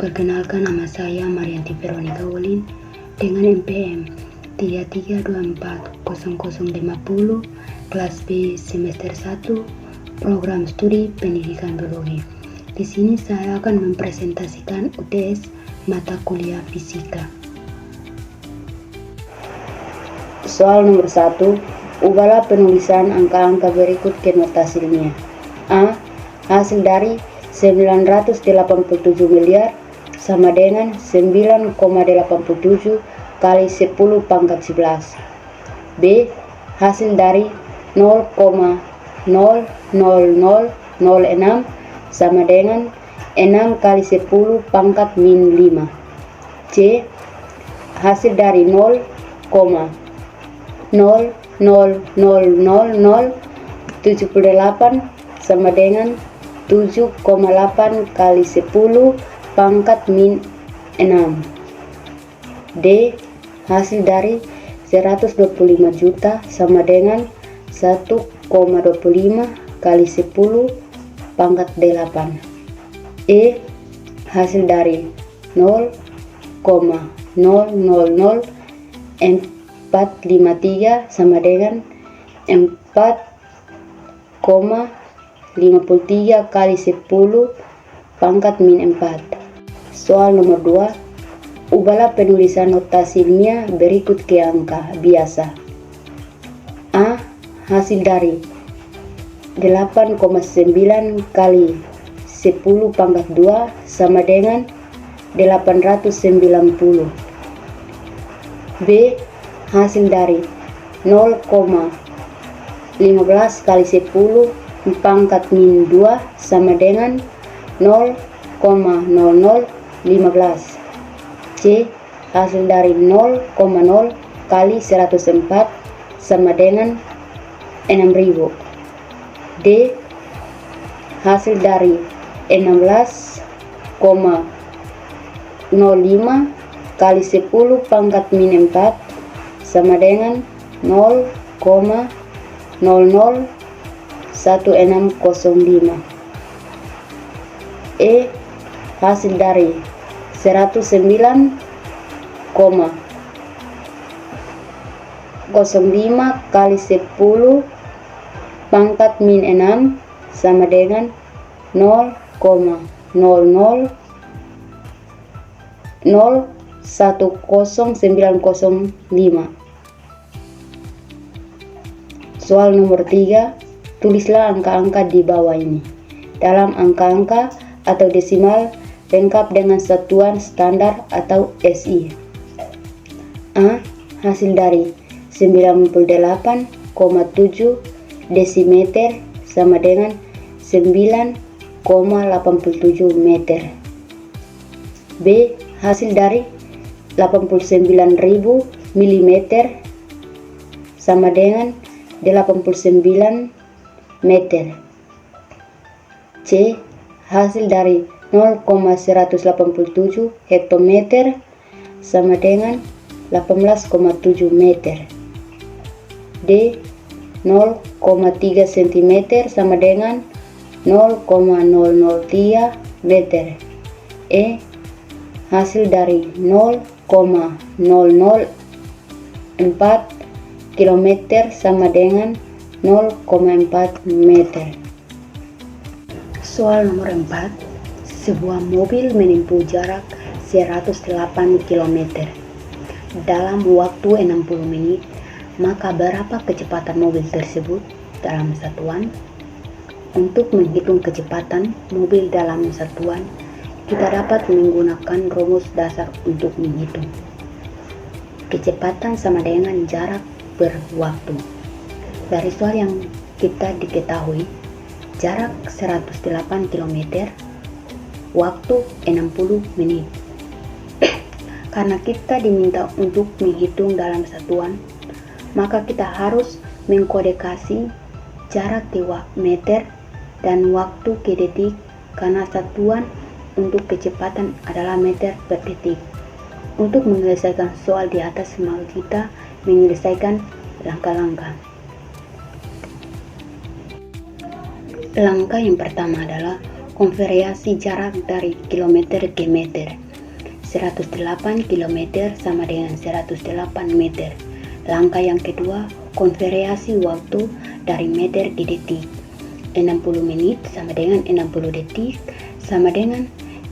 Perkenalkan, nama saya Marianti Veronica Wolin dengan NPM 33240050, kelas B semester 1, program studi pendidikan biologi. Di sini saya akan mempresentasikan UTS mata kuliah fisika. Soal nomor 1, ubahlah penulisan angka-angka berikut ke notasi ilmiah. A. Hasil dari 987 miliar sama dengan 9,87 kali 10 pangkat 11. B. Hasil dari 0,00006 sama dengan 6 kali 10 pangkat min 5. C. Hasil dari 0,0000078 sama dengan 7,8 kali 10 pangkat min 6. D. Hasil dari 125 juta sama dengan 1,25 kali 10 pangkat 8. E. Hasil dari 0,000453 sama dengan 4,53 kali 10 pangkat min 4. Soal nomor 2, ubahlah penulisan notasi ilmiah berikut ke angka biasa. A. Hasil dari 8,9 kali 10 pangkat 2 sama dengan 890. B. Hasil dari 0,15 kali 10 pangkat min 2 sama dengan 0,0015. C. Hasil dari 0,0 kali 104 sama dengan 6000. D. Hasil dari 16,05 kali 10 pangkat min 4 sama dengan 0,001605. E. Hasil dari 109,05 kali 10 pangkat min 6 sama dengan 0,00010905. Soal nomor 3, tulislah angka-angka di bawah ini. Dalam angka-angka atau desimal lengkap dengan satuan standar atau SI. A. Hasil dari 98,7 desimeter sama dengan 9,87 meter. B. Hasil dari 89.000 mm sama dengan 89 meter. C. Hasil dari 0,187 hektometer sama dengan 18,7 meter. D. 0,3 cm sama dengan 0,003 meter. E. Hasil dari 0,004 km sama dengan 0,4 meter. Soal nomor 4, sebuah mobil menempuh jarak 108 km dalam waktu 60 menit, maka berapa kecepatan mobil tersebut dalam satuan? Untuk menghitung kecepatan mobil dalam satuan, kita dapat menggunakan rumus dasar untuk menghitung. Kecepatan sama dengan jarak per waktu. Dari soal yang kita diketahui, jarak 108 km, waktu 60 menit. Karena kita diminta untuk menghitung dalam satuan, maka kita harus mengkodekasi jarak ke meter dan waktu ke detik, karena satuan untuk kecepatan adalah meter per detik. Untuk menyelesaikan soal di atas, maka kita menyelesaikan langkah-langkah. Langkah yang pertama adalah konversi jarak dari kilometer ke meter. 108 km sama dengan 108 meter. Langkah yang kedua, konversi waktu dari meter ke detik. 60 menit sama dengan 60 detik sama dengan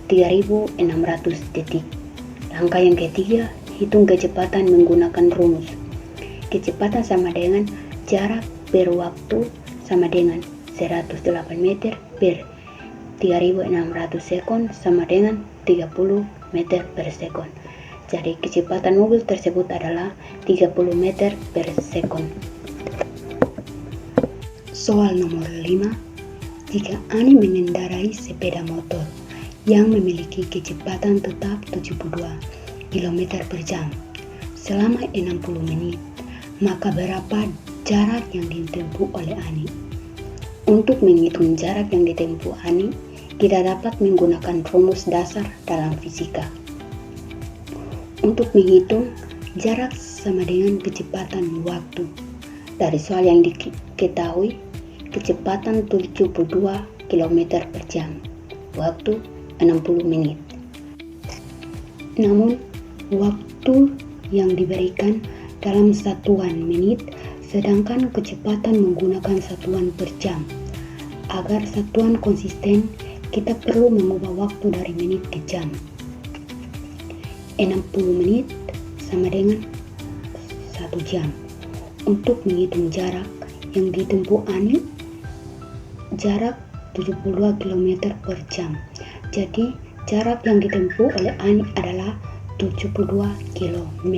3600 detik. Langkah yang ketiga, hitung kecepatan menggunakan rumus. Kecepatan sama dengan jarak per waktu sama dengan 108 meter per 3600 sekon sama dengan 30 meter per sekon. Jadi kecepatan mobil tersebut adalah 30 meter per sekon. Soal nomor 5. Jika Ani mengendarai sepeda motor yang memiliki kecepatan tetap 72 km per jam selama 60 menit, maka berapa jarak yang ditempuh oleh Ani? Untuk menghitung jarak yang ditempuh Ani, kita dapat menggunakan rumus dasar dalam fisika. Untuk menghitung jarak sama dengan kecepatan waktu. Dari soal yang diketahui, kecepatan 72 km per jam, waktu 60 menit. Namun, waktu yang diberikan dalam satuan menit, sedangkan kecepatan menggunakan satuan per jam. Agar satuan konsisten, kita perlu mengubah waktu dari menit ke jam. 60 menit sama dengan 1 jam. Untuk menghitung jarak yang ditempuh Ani, jarak 72 km per jam. Jadi, jarak yang ditempuh oleh Ani adalah 72 km.